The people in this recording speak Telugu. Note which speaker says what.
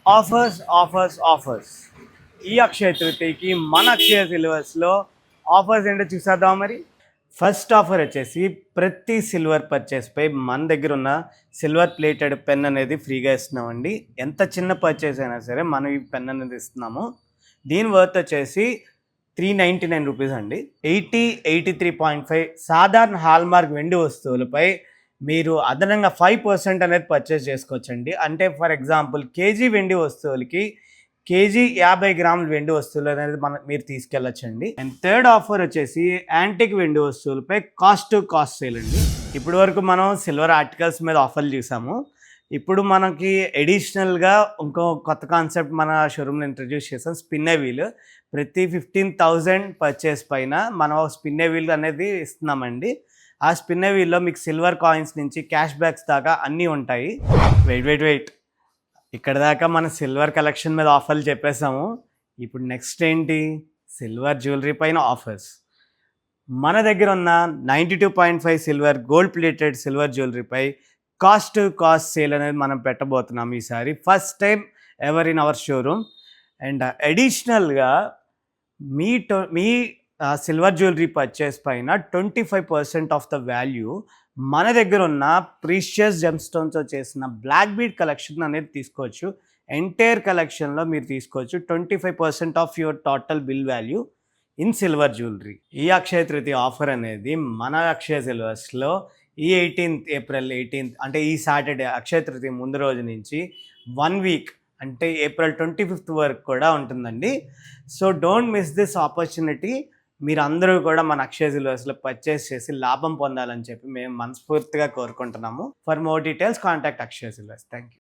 Speaker 1: ఆఫర్స్ ఆఫర్స్ ఆఫర్స్ ఈ అక్షయ తృతీయకి మన అక్షయ సిల్వర్స్లో ఆఫర్స్ ఏంటో చూసేద్దాం మరి. ఫస్ట్ ఆఫర్ వచ్చేసి ప్రతి సిల్వర్ పర్చేస్పై మన దగ్గర ఉన్న సిల్వర్ ప్లేటెడ్ పెన్ అనేది ఫ్రీగా ఇస్తున్నామండి. ఎంత చిన్న పర్చేస్ అయినా సరే మనం ఈ పెన్ అనేది ఇస్తున్నాము. దీని వర్త్ వచ్చేసి 399 రూపీస్ అండి. 83.5 సాధారణ హాల్మార్క్ వెండి వస్తువులపై మీరు అదనంగా 5% అనేది పర్చేస్ చేసుకోవచ్చండి. అంటే ఫర్ ఎగ్జాంపుల్ కేజీ వెండి వస్తువులకి కేజీ 50 గ్రాముల వెండి వస్తువులు అనేది మీరు తీసుకెళ్ళచ్చండి. అండ్ థర్డ్ ఆఫర్ వచ్చేసి యాంటిక్ వెండి వస్తువులపై కాస్ట్ టు కాస్ట్ సేల్ అండి. ఇప్పటి వరకు మనం సిల్వర్ ఆర్టికల్స్ మీద ఆఫర్లు చూసాము. ఇప్పుడు మనకి ఎడిషనల్గా ఇంకో కొత్త కాన్సెప్ట్ మన షోరూమ్లో ఇంట్రడ్యూస్ చేసాం, స్పిన్నే వీల్. ప్రతి 15,000 పర్చేస్ పైన మనం స్పిన్నే వీల్ అనేది ఇస్తున్నామండి. ఆ స్పిన్నే వీల్లో మీకు సిల్వర్ కాయిన్స్ నుంచి క్యాష్ బ్యాక్స్ దాకా అన్నీ ఉంటాయి. వెయిట్ ఇక్కడ దాకా మన సిల్వర్ కలెక్షన్ మీద ఆఫర్లు చెప్పేసాము. ఇప్పుడు నెక్స్ట్ ఏంటి? సిల్వర్ జ్యువెలరీ పైన ఆఫర్స్. మన దగ్గర ఉన్న 92.5 సిల్వర్ గోల్డ్ ప్లేటెడ్ సిల్వర్ జ్యువెలరీపై కాస్ట్ టు కాస్ట్ సేల్ అనేది మనం పెట్టబోతున్నాం ఈసారి. First time ever in our showroom. And అడిషనల్గా మీ సిల్వర్ జ్యువెలరీ పర్చేస్ పైన 25% ఆఫ్ ద వాల్యూ మన దగ్గర ఉన్న ప్రీషియస్ జెమ్ స్టోన్స్తో చేసిన బ్లాక్ బీడ్ కలెక్షన్ అనేది తీసుకోవచ్చు. ఎంటైర్ కలెక్షన్లో మీరు తీసుకోవచ్చు 25% of your total bill value in silver jewellery. ఈ అక్షయ తృతీయ ఆఫర్ అనేది మన అక్షయ సిల్వర్స్లో ఈ 18th ఏప్రిల్ 18th అంటే ఈ సాటర్డే అక్షయ తృతీయ ముందు రోజు నుంచి 1 వీక్ అంటే ఏప్రిల్ 25th వరకు కూడా ఉంటుందండి. So don't miss this opportunity. మీరు అందరూ కూడా మన అక్షయ సిల్వర్స్లో పర్చేస్ చేసి లాభం పొందాలని చెప్పి మేము మనస్ఫూర్తిగా కోరుకుంటున్నాము. For more details contact Akshaya silvers. Thank you.